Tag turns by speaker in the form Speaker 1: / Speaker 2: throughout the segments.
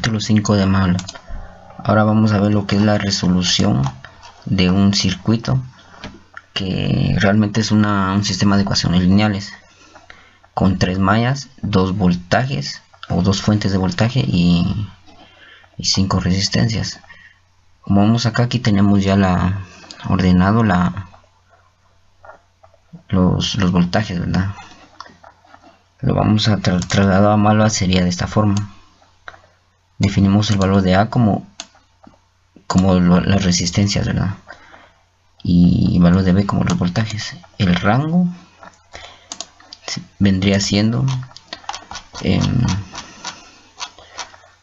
Speaker 1: capítulo 5 de MATLAB. Ahora vamos a ver lo que es la resolución de un circuito que realmente es un sistema de ecuaciones lineales con 3 mallas, 2 voltajes o 2 fuentes de voltaje y 5 resistencias. Como vemos acá, aquí tenemos ya ordenado los voltajes, ¿verdad? Lo vamos a trasladar a MATLAB, sería de esta forma. Definimos el valor de A como las resistencias, ¿verdad? Y el valor de B como los voltajes. El rango vendría siendo,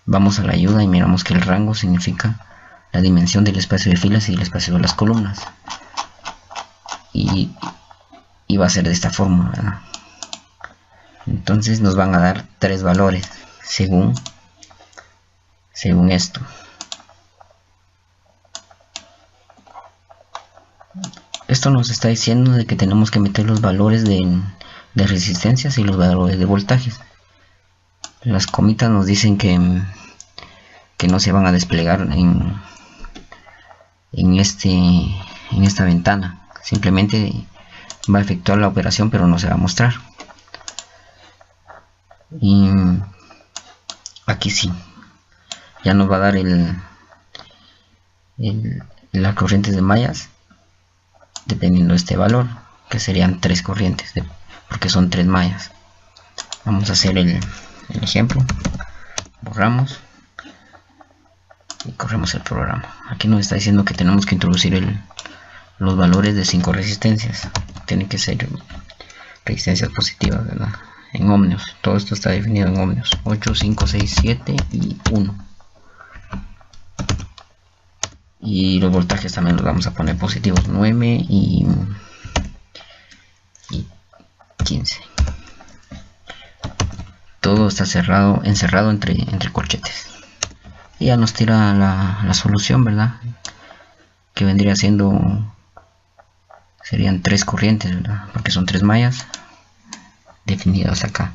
Speaker 1: vamos a la ayuda y miramos que el rango significa la dimensión del espacio de filas y el espacio de las columnas, y va a ser de esta forma, ¿verdad? Entonces nos van a dar 3 valores según esto. Esto nos está diciendo de que tenemos que meter los valores de resistencias y los valores de voltajes. Las comitas nos dicen que no se van a desplegar en esta ventana. Simplemente va a efectuar la operación, pero no se va a mostrar. Y aquí sí, ya nos va a dar las corrientes de mallas dependiendo de este valor, que serían 3 corrientes, porque son 3 mallas. Vamos a hacer el ejemplo. Borramos y corremos el programa. Aquí nos está diciendo que tenemos que introducir los valores de 5 resistencias. Tienen que ser resistencias positivas, ¿verdad? En ohmios. Todo esto está definido en ohmios. 8, 5, 6, 7 y 1. Y los voltajes también los vamos a poner positivos, 9 y 15. Todo está encerrado entre corchetes. Y ya nos tira la solución, ¿verdad? Que vendría siendo, serían 3 corrientes, ¿verdad? Porque son 3 mallas definidas acá.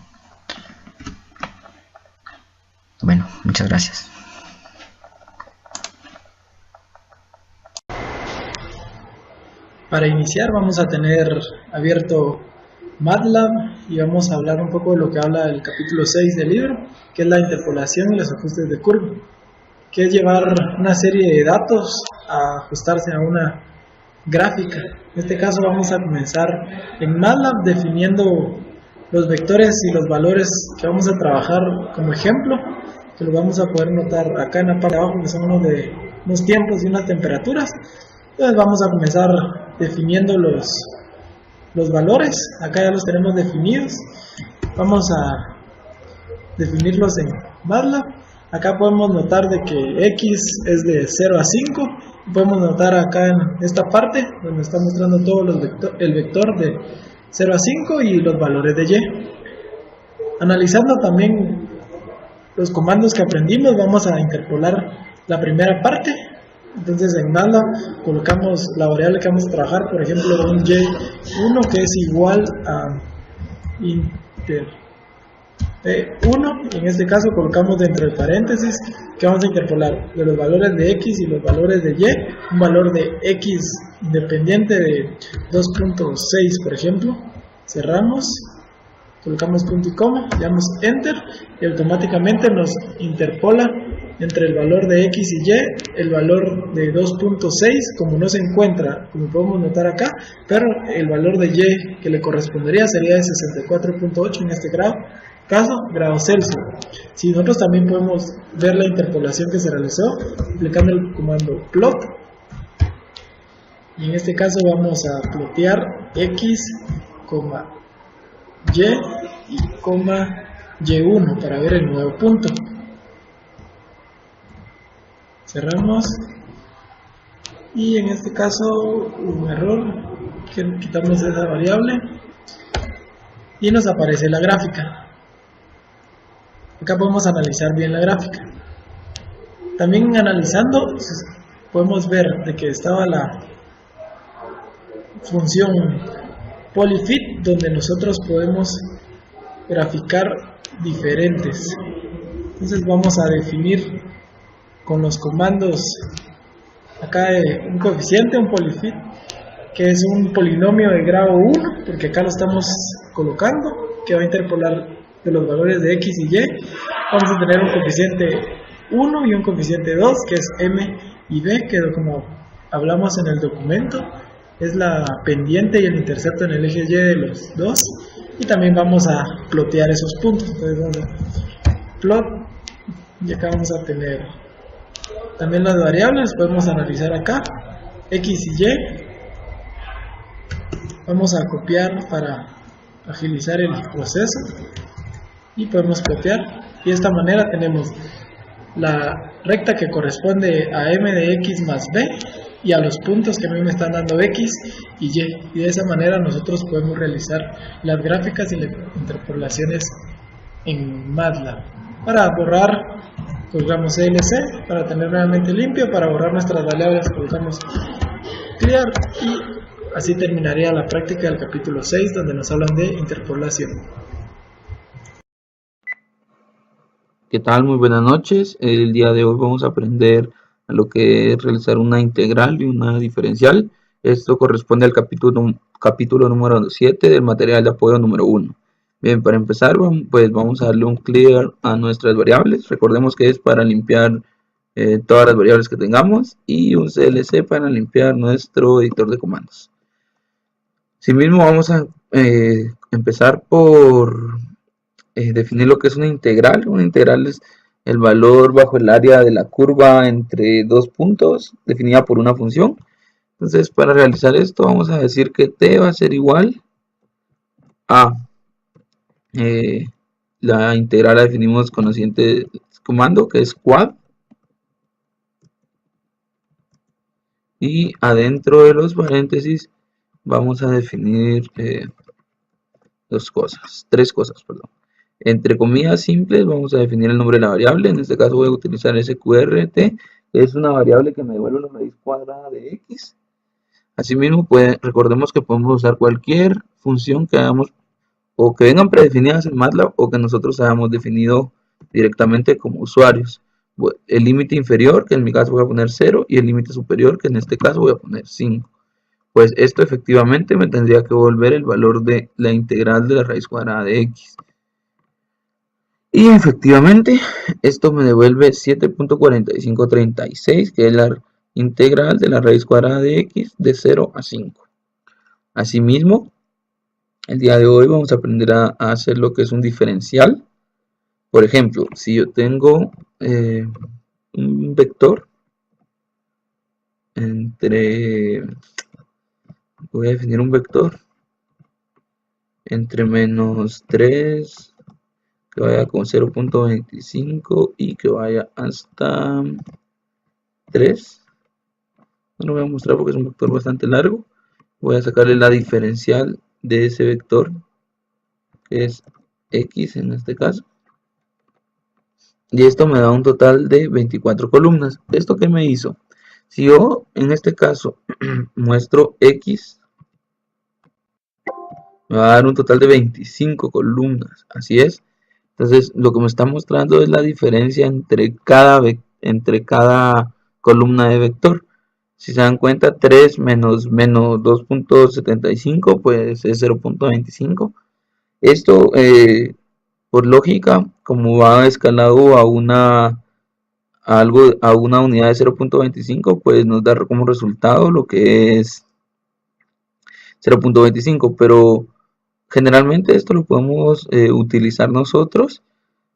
Speaker 1: Bueno, muchas gracias.
Speaker 2: Para iniciar vamos a tener abierto MATLAB y vamos a hablar un poco de lo que habla el capítulo 6 del libro, que es la interpolación y los ajustes de curva, que es llevar una serie de datos a ajustarse a una gráfica. En este caso vamos a comenzar en MATLAB definiendo los vectores y los valores que vamos a trabajar como ejemplo, que lo vamos a poder notar acá en la parte de abajo, que son unos tiempos y unas temperaturas. Entonces vamos a comenzar definiendo los valores. Acá ya los tenemos definidos. Vamos a definirlos en MATLAB. Acá podemos notar de que X es de 0 a 5. Podemos notar acá en esta parte donde está mostrando todo el vector de 0 a 5 y los valores de Y. Analizando también los comandos que aprendimos, vamos a interpolar la primera parte. Entonces en MATLAB colocamos la variable que vamos a trabajar, por ejemplo un Y1 que es igual a inter P1, y en este caso colocamos dentro de paréntesis que vamos a interpolar de los valores de X y los valores de Y, un valor de X independiente de 2.6 por ejemplo. Cerramos, colocamos punto y coma, le damos enter y automáticamente nos interpola entre el valor de X y Y el valor de 2.6, como no se encuentra, como podemos notar acá, pero el valor de Y que le correspondería sería de 64.8 en este caso, grados Celsius. Si nosotros también podemos ver la interpolación que se realizó aplicando el comando plot, y en este caso vamos a plotear X, Y y Y1 para ver el nuevo punto. Cerramos y en este caso un error, que quitamos esa variable y nos aparece la gráfica. Acá podemos analizar bien la gráfica. También analizando podemos ver de que estaba la función polyfit, donde nosotros podemos graficar diferentes Entonces vamos a definir con los comandos acá un coeficiente, un polyfit, que es un polinomio de grado 1, porque acá lo estamos colocando, que va a interpolar de los valores de x y y. Vamos a tener un coeficiente 1 y un coeficiente 2, que es m y b, que como hablamos en el documento, es la pendiente y el intercepto en el eje y de los dos. Y también vamos a plotear esos puntos. Entonces vamos a plot, y acá vamos a tener también las variables, podemos analizar acá, x y y. Vamos a copiar para agilizar el proceso y podemos copiar, y de esta manera tenemos la recta que corresponde a m de x más b y a los puntos que a mí me están dando x y y de esa manera nosotros podemos realizar las gráficas y las interpolaciones en MATLAB. Para borrar colgamos CLC, para tener nuevamente limpio, para borrar nuestras variables colgamos clear, y así terminaría la práctica del capítulo 6, donde nos hablan de interpolación.
Speaker 3: ¿Qué tal? Muy buenas noches. El día de hoy vamos a aprender a lo que es realizar una integral y una diferencial. Esto corresponde al capítulo número 7 del material de apoyo número 1. Bien, para empezar, pues vamos a darle un clear a nuestras variables. Recordemos que es para limpiar todas las variables que tengamos, y un CLC para limpiar nuestro editor de comandos. Asimismo, vamos a empezar por definir lo que es una integral. Una integral es el valor bajo el área de la curva entre dos puntos, definida por una función. Entonces, para realizar esto, vamos a decir que t va a ser igual a la integral la definimos con el siguiente comando, que es quad, y adentro de los paréntesis vamos a definir tres cosas, perdón. Entre comillas simples vamos a definir el nombre de la variable. En este caso voy a utilizar sqrt, que es una variable que me devuelve la raíz cuadrada de x. Asimismo, recordemos que podemos usar cualquier función que hayamos o que vengan predefinidas en MATLAB o que nosotros hayamos definido directamente como usuarios. El límite inferior, que en mi caso voy a poner 0, y el límite superior, que en este caso voy a poner 5. Pues esto efectivamente me tendría que devolver el valor de la integral de la raíz cuadrada de x. Y efectivamente esto me devuelve 7.4536, que es la integral de la raíz cuadrada de x de 0 a 5. Asimismo, el día de hoy vamos a aprender a hacer lo que es un diferencial. Por ejemplo, si yo tengo un vector voy a definir un vector entre menos 3, que vaya con 0.25 y que vaya hasta 3. No lo voy a mostrar porque es un vector bastante largo. Voy a sacarle la diferencial de ese vector, que es x en este caso, y esto me da un total de 24 columnas. ¿Esto qué me hizo? Si yo en este caso muestro x, me va a dar un total de 25 columnas, así es. Entonces lo que me está mostrando es la diferencia entre cada columna de vector. Si se dan cuenta, 3 menos 2.75 pues es 0.25. Esto por lógica, como va escalado a una unidad de 0.25, pues nos da como resultado lo que es 0.25, pero generalmente esto lo podemos utilizar nosotros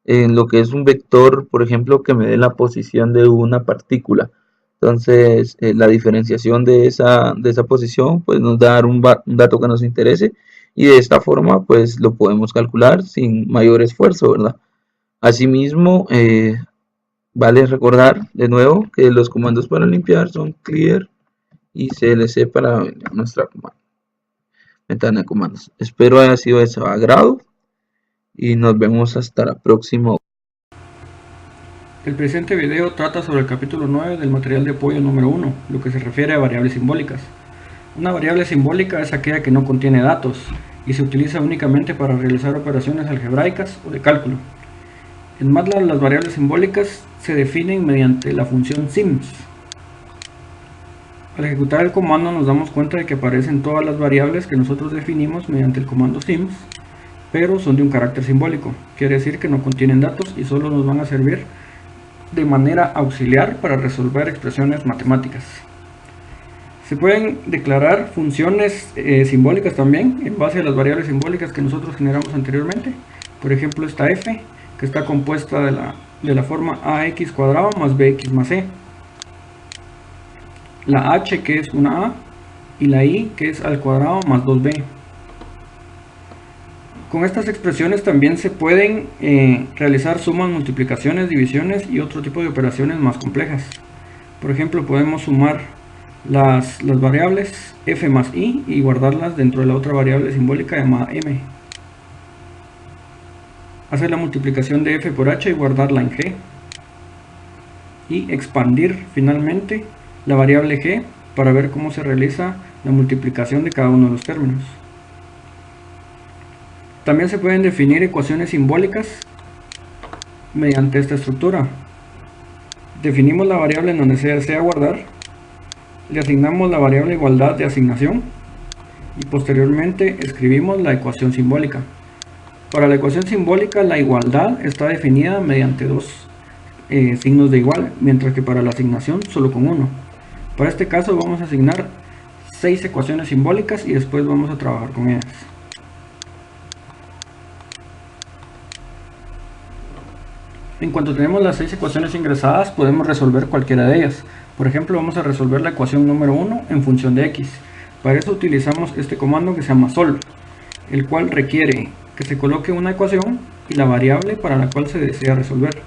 Speaker 3: en lo que es un vector, por ejemplo, que me dé la posición de una partícula. Entonces la diferenciación de esa posición pues nos da un dato que nos interese, y de esta forma pues lo podemos calcular sin mayor esfuerzo, ¿verdad? Asimismo, vale recordar de nuevo que los comandos para limpiar son clear y clc para nuestra ventana de comandos. Espero haya sido de su agrado y nos vemos hasta la próxima.
Speaker 4: El presente video trata sobre el capítulo 9 del material de apoyo número 1, lo que se refiere a variables simbólicas. Una variable simbólica es aquella que no contiene datos y se utiliza únicamente para realizar operaciones algebraicas o de cálculo. En MATLAB las variables simbólicas se definen mediante la función sims. Al ejecutar el comando nos damos cuenta de que aparecen todas las variables que nosotros definimos mediante el comando sims, pero son de un carácter simbólico. Quiere decir que no contienen datos y solo nos van a servir de manera auxiliar para resolver expresiones matemáticas. Se pueden declarar funciones simbólicas también en base a las variables simbólicas que nosotros generamos anteriormente. Por ejemplo, esta f, que está compuesta de la forma ax cuadrado más bx más c. La h, que es una a, y la i, que es al cuadrado más 2b. Con estas expresiones también se pueden realizar sumas, multiplicaciones, divisiones y otro tipo de operaciones más complejas. Por ejemplo, podemos sumar las variables f más i y guardarlas dentro de la otra variable simbólica llamada m. Hacer la multiplicación de f por h y guardarla en g. Y expandir finalmente la variable g para ver cómo se realiza la multiplicación de cada uno de los términos. También se pueden definir ecuaciones simbólicas mediante esta estructura. Definimos la variable en donde se desea guardar, le asignamos la variable igualdad de asignación y posteriormente escribimos la ecuación simbólica. Para la ecuación simbólica la igualdad está definida mediante dos signos de igual, mientras que para la asignación solo con uno. Para este caso vamos a asignar 6 ecuaciones simbólicas y después vamos a trabajar con ellas. En cuanto tenemos las 6 ecuaciones ingresadas, podemos resolver cualquiera de ellas. Por ejemplo, vamos a resolver la ecuación número 1 en función de x. Para eso utilizamos este comando que se llama solve, el cual requiere que se coloque una ecuación y la variable para la cual se desea resolver.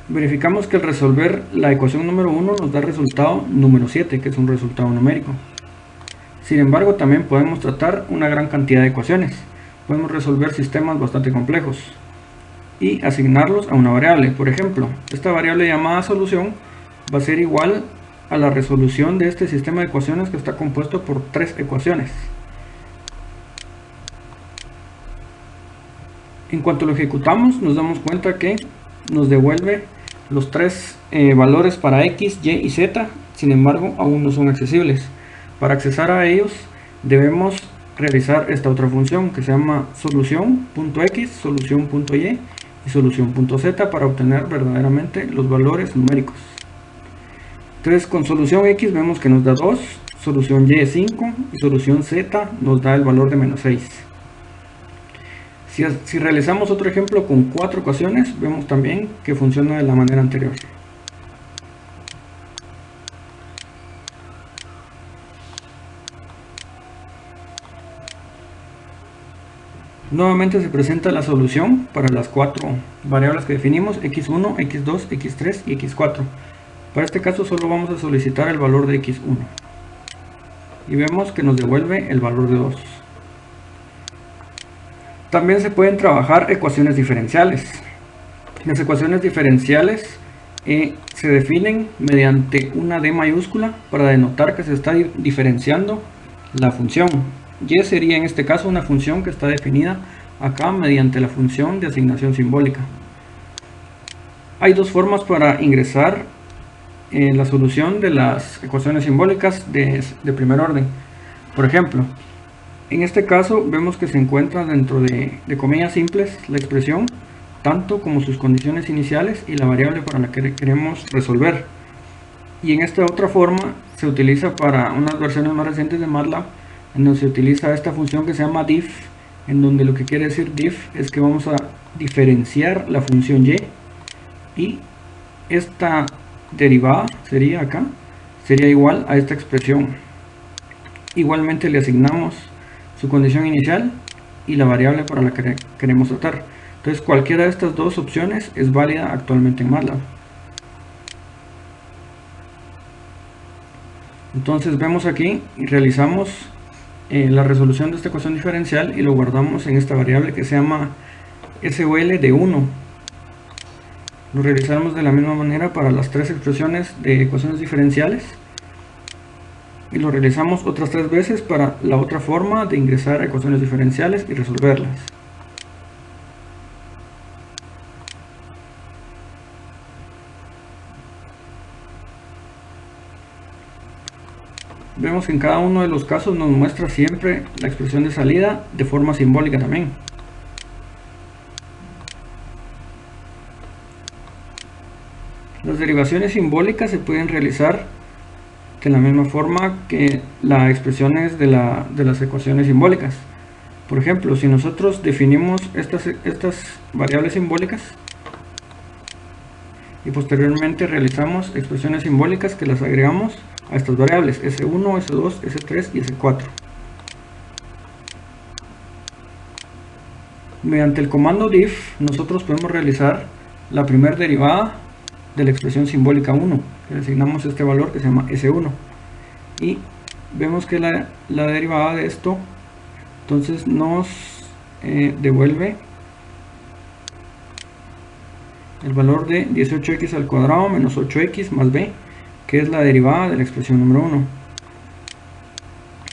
Speaker 4: Verificamos que al resolver la ecuación número 1 nos da el resultado número 7, que es un resultado numérico. Sin embargo, también podemos tratar una gran cantidad de ecuaciones. Podemos resolver sistemas bastante complejos y asignarlos a una variable. Por ejemplo, esta variable llamada solución va a ser igual a la resolución de este sistema de ecuaciones que está compuesto por 3 ecuaciones. En cuanto lo ejecutamos, nos damos cuenta que nos devuelve los 3 valores para x, y y z. Sin embargo, aún no son accesibles. Para accesar a ellos debemos realizar esta otra función que se llama solución.x, solución.y y solución.z para obtener verdaderamente los valores numéricos. Entonces con solución x vemos que nos da 2, solución y es 5 y solución z nos da el valor de menos 6. Si realizamos otro ejemplo con 4 ecuaciones, vemos también que funciona de la manera anterior. Nuevamente se presenta la solución para las 4 variables que definimos, x1, x2, x3 y x4. Para este caso solo vamos a solicitar el valor de x1. Y vemos que nos devuelve el valor de 2. También se pueden trabajar ecuaciones diferenciales. Las ecuaciones diferenciales se definen mediante una D mayúscula para denotar que se está diferenciando la función. Y sería en este caso una función que está definida acá mediante la función de asignación simbólica. Hay dos formas para ingresar la solución de las ecuaciones simbólicas de primer orden. Por ejemplo, en este caso vemos que se encuentra dentro de comillas simples la expresión, tanto como sus condiciones iniciales y la variable para la que queremos resolver. Y en esta otra forma se utiliza para unas versiones más recientes de MATLAB, en donde se utiliza esta función que se llama diff, en donde lo que quiere decir diff es que vamos a diferenciar la función y esta derivada sería acá, sería igual a esta expresión. Igualmente le asignamos su condición inicial y la variable para la que queremos tratar. Entonces cualquiera de estas dos opciones es válida actualmente en MATLAB. Entonces vemos aquí y realizamos la resolución de esta ecuación diferencial y lo guardamos en esta variable que se llama SOL de 1. Lo realizamos de la misma manera para las 3 expresiones de ecuaciones diferenciales y lo realizamos otras 3 veces para la otra forma de ingresar a ecuaciones diferenciales y resolverlas. vemos que en cada uno de los casos nos muestra siempre la expresión de salida de forma simbólica también. Las derivaciones simbólicas se pueden realizar de la misma forma que las expresiones de las ecuaciones simbólicas. Por ejemplo, si nosotros definimos estas variables simbólicas y posteriormente realizamos expresiones simbólicas que las agregamos a estas variables S1, S2, S3 y S4. Mediante el comando diff nosotros podemos realizar la primera derivada de la expresión simbólica 1, que le asignamos este valor que se llama S1, y vemos que la derivada de esto entonces nos devuelve el valor de 18x al cuadrado menos 8x más b, que es la derivada de la expresión número 1.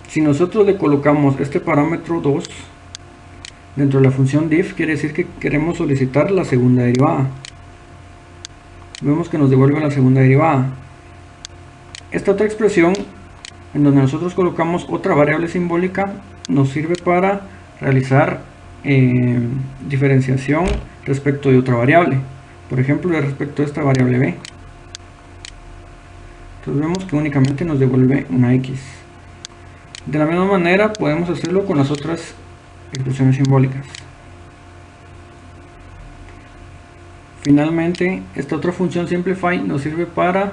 Speaker 4: Si nosotros le colocamos este parámetro 2 dentro de la función diff, quiere decir que queremos solicitar la segunda derivada. Vemos que nos devuelve la segunda derivada. Esta otra expresión, en donde nosotros colocamos otra variable simbólica, nos sirve para realizar diferenciación respecto de otra variable. Por ejemplo, respecto a esta variable b. Entonces vemos que únicamente nos devuelve una x. De la misma manera podemos hacerlo con las otras expresiones simbólicas. Finalmente, esta otra función simplify nos sirve para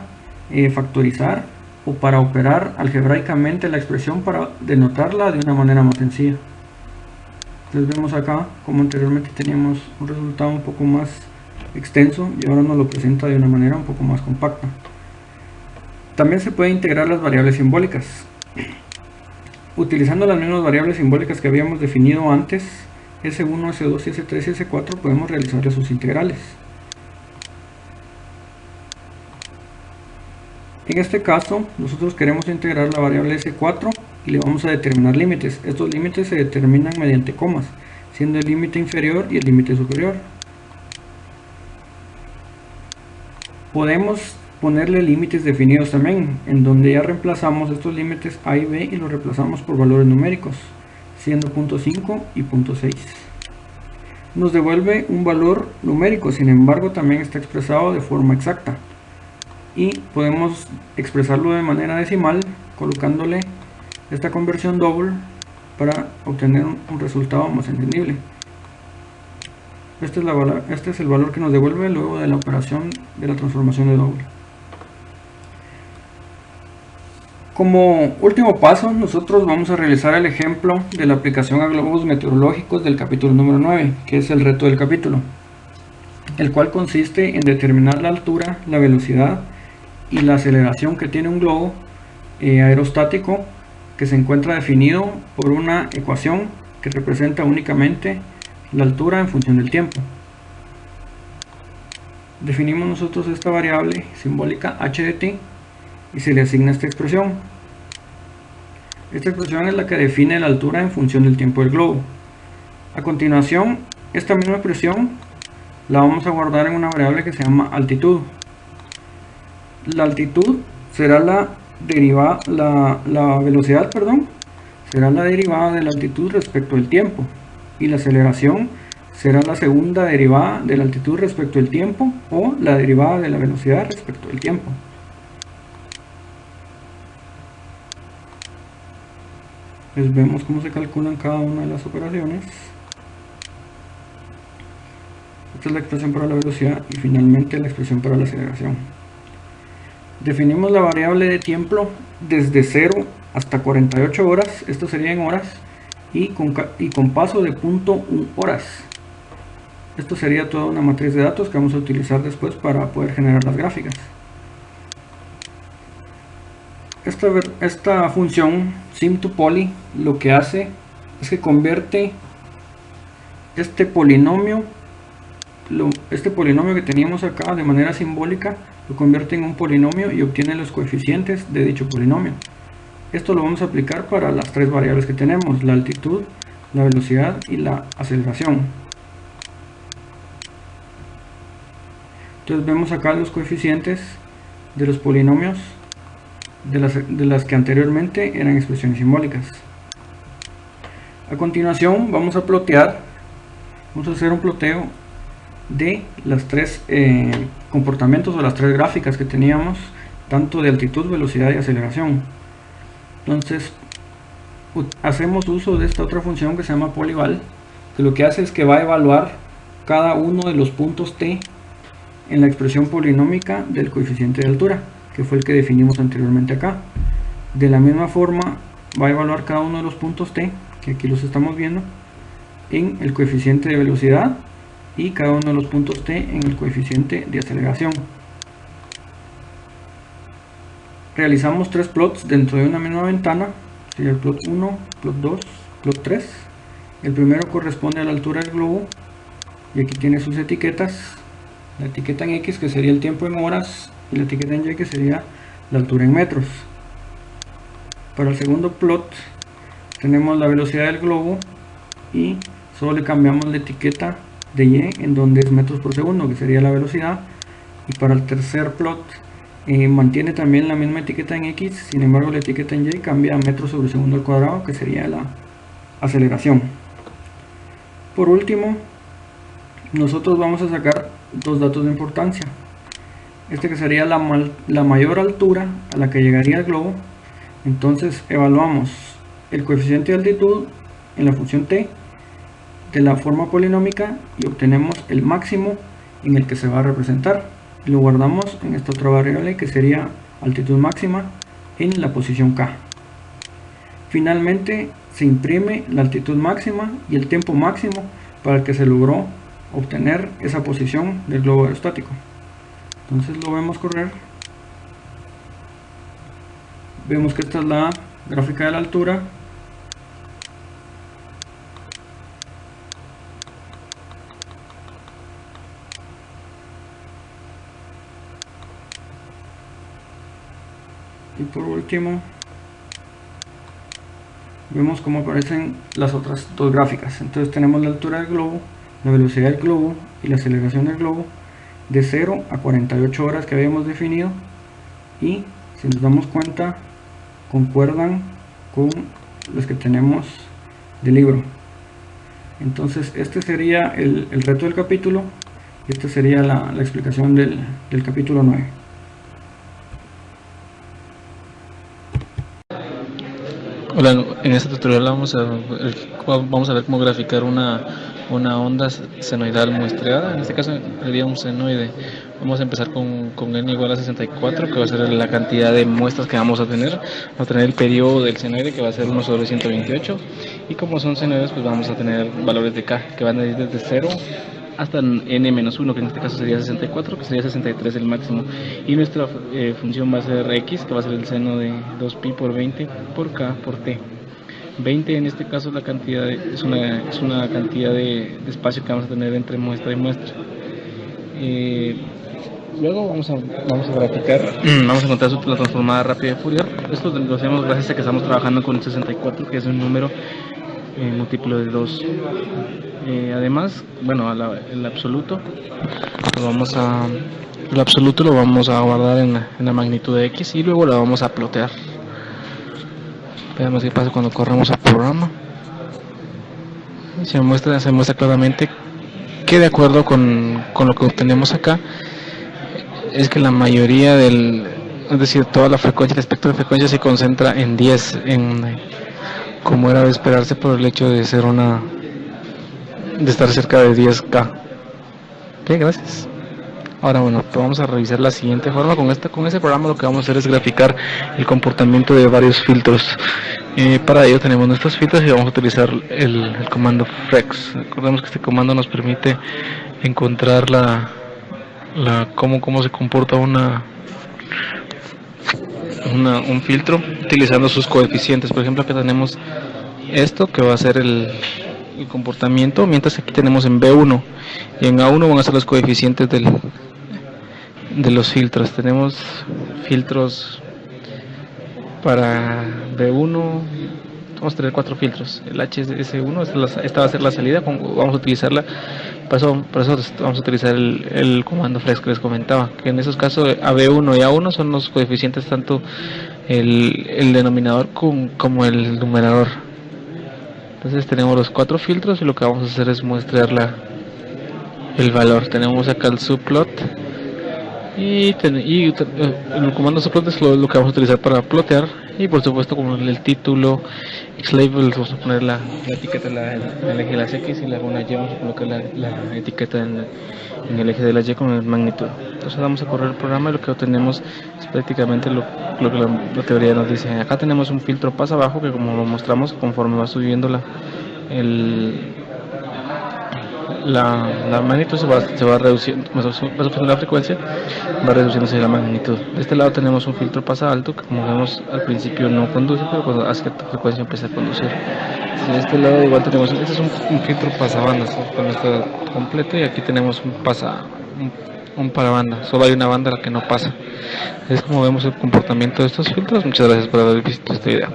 Speaker 4: factorizar o para operar algebraicamente la expresión para denotarla de una manera más sencilla. Entonces vemos acá como anteriormente teníamos un resultado un poco más extenso y ahora nos lo presenta de una manera un poco más compacta. También se puede integrar las variables simbólicas. Utilizando las mismas variables simbólicas que habíamos definido antes, S1, S2, S3 y S4, podemos realizar sus integrales. En este caso, nosotros queremos integrar la variable S4 y le vamos a determinar límites. Estos límites se determinan mediante comas, siendo el límite inferior y el límite superior. Podemos ponerle límites definidos también, en donde ya reemplazamos estos límites A y B y los reemplazamos por valores numéricos, siendo 0.5 y 0.6. Nos devuelve un valor numérico, sin embargo también está expresado de forma exacta. Y podemos expresarlo de manera decimal colocándole esta conversión double para obtener un resultado más entendible. Este es el valor que nos devuelve luego de la operación de la transformación de double. Como último paso, nosotros vamos a realizar el ejemplo de la aplicación a globos meteorológicos del capítulo número 9, que es el reto del capítulo, el cual consiste en determinar la altura, la velocidad y la aceleración que tiene un globo aerostático que se encuentra definido por una ecuación que representa únicamente la altura en función del tiempo. Definimos nosotros esta variable simbólica h de t y se le asigna esta expresión. Esta expresión es la que define la altura en función del tiempo del globo. A continuación, esta misma expresión la vamos a guardar en una variable que se llama altitud. La altitud será la velocidad, será la derivada de la altitud respecto al tiempo, y la aceleración será la segunda derivada de la altitud respecto al tiempo o la derivada de la velocidad respecto al tiempo. Pues vemos cómo se calculan cada una de las operaciones. Esta es la expresión para la velocidad y finalmente la expresión para la aceleración. Definimos la variable de tiempo desde 0 hasta 48 horas, esto sería en horas, y con paso de 0.1 horas. Esto sería toda una matriz de datos que vamos a utilizar después para poder generar las gráficas. Esta función sim2poly lo que hace es que convierte este polinomio que teníamos acá de manera simbólica, lo convierte en un polinomio y obtiene los coeficientes de dicho polinomio. Esto lo vamos a aplicar para las tres variables que tenemos: la altitud, la velocidad y la aceleración. Entonces vemos acá los coeficientes de los polinomios de las que anteriormente eran expresiones simbólicas. A continuación vamos a hacer un ploteo de las tres comportamientos o las tres gráficas que teníamos, tanto de altitud, velocidad y aceleración. Entonces hacemos uso de esta otra función que se llama polyval, que lo que hace es que va a evaluar cada uno de los puntos t en la expresión polinómica del coeficiente de altura, que fue el que definimos anteriormente acá. De la misma forma va a evaluar cada uno de los puntos t, que aquí los estamos viendo, en el coeficiente de velocidad, y cada uno de los puntos t en el coeficiente de aceleración. Realizamos tres plots dentro de una misma ventana, sería el plot 1, plot 2, plot 3. El primero corresponde a la altura del globo, y aquí tiene sus etiquetas. La etiqueta en X, que sería el tiempo en horas, y la etiqueta en Y, que sería la altura en metros. Para el segundo plot tenemos la velocidad del globo, y solo le cambiamos la etiqueta de Y en donde es metros por segundo, que sería la velocidad. Y para el tercer plot mantiene también la misma etiqueta en X, sin embargo la etiqueta en Y cambia a metros sobre segundo al cuadrado, que sería la aceleración. Por último, nosotros vamos a sacar dos datos de importancia. Este que sería la mayor altura a la que llegaría el globo. Entonces evaluamos el coeficiente de altitud en la función t de la forma polinómica y obtenemos el máximo en el que se va a representar. Lo guardamos en esta otra variable que sería altitud máxima en la posición k. Finalmente se imprime la altitud máxima y el tiempo máximo para el que se logró obtener esa posición del globo aerostático. Entonces lo vemos correr. Vemos que esta es la gráfica de la altura. Y por último vemos cómo aparecen las otras dos gráficas. Entonces tenemos la altura del globo, la velocidad del globo y la aceleración del globo de 0 a 48 horas que habíamos definido, y si nos damos cuenta concuerdan con los que tenemos del libro. Entonces este sería el reto del capítulo, y esta sería la explicación del capítulo 9.
Speaker 5: Hola, en este tutorial vamos a ver cómo graficar una onda senoidal muestreada. En este caso sería un senoide. Vamos a empezar con n igual a 64, que va a ser la cantidad de muestras que vamos a tener. Vamos a tener el periodo del senoide, que va a ser 1 sobre 128. Y como son senoides, pues vamos a tener valores de k, que van a ir desde 0 hasta n-1, que en este caso sería 64, que sería 63 el máximo. Y nuestra función va a ser x, que va a ser el seno de 2pi por 20 por k por t. 20 en este caso la cantidad es una cantidad de espacio que vamos a tener entre muestra y muestra. Luego vamos a graficar, vamos a encontrar la transformada rápida de Fourier. Esto lo hacemos gracias a que estamos trabajando con el 64, que es un número múltiplo de 2. Además, bueno, el absoluto lo vamos a guardar en la magnitud de x, y luego lo vamos a plotear. Veamos qué pasa cuando corremos al programa. Se muestra claramente que, de acuerdo con lo que obtenemos acá, es que la mayoría es decir, toda la frecuencia, el espectro de frecuencia se concentra en 10, como era de esperarse por el hecho de ser de estar cerca de 10K. Ok, gracias. Ahora bueno, pues vamos a revisar la siguiente forma. Con ese programa lo que vamos a hacer es graficar el comportamiento de varios filtros. Para ello tenemos nuestros filtros y vamos a utilizar el comando frex. Recordemos que este comando nos permite encontrar cómo se comporta un filtro utilizando sus coeficientes. Por ejemplo, aquí tenemos esto que va a ser el comportamiento, mientras aquí tenemos en B1 y en A1 van a ser los coeficientes de los filtros. Tenemos filtros para B1, vamos a tener 4 filtros. El HS1, esta va a ser la salida, vamos a utilizarla. Por eso vamos a utilizar el comando flex que les comentaba, que en esos casos AB1 y A1 son los coeficientes tanto el denominador como el numerador. Entonces tenemos los 4 filtros y lo que vamos a hacer es muestrear el valor. Tenemos acá el subplot y el comando subplot es lo que vamos a utilizar para plotear, y por supuesto como el título xlabel vamos a poner la etiqueta en el eje de las X, y la Y vamos a colocar la etiqueta en el eje de la Y con el magnitud. Entonces vamos a correr el programa y lo que obtenemos es prácticamente lo que la teoría nos dice. Acá tenemos un filtro pasa abajo que, como lo mostramos, conforme va subiendo la magnitud se va reduciendo, va subiendo la frecuencia, va reduciéndose la magnitud. De este lado tenemos un filtro pasa alto que, como vemos, al principio no conduce, pero cuando a cierta frecuencia empieza a conducir. De este lado igual tenemos, este es un filtro pasabandas, cuando está completo, y aquí tenemos un parabanda, solo hay una banda la que no pasa. Es como vemos el comportamiento de estos filtros. Muchas gracias por haber visto este video.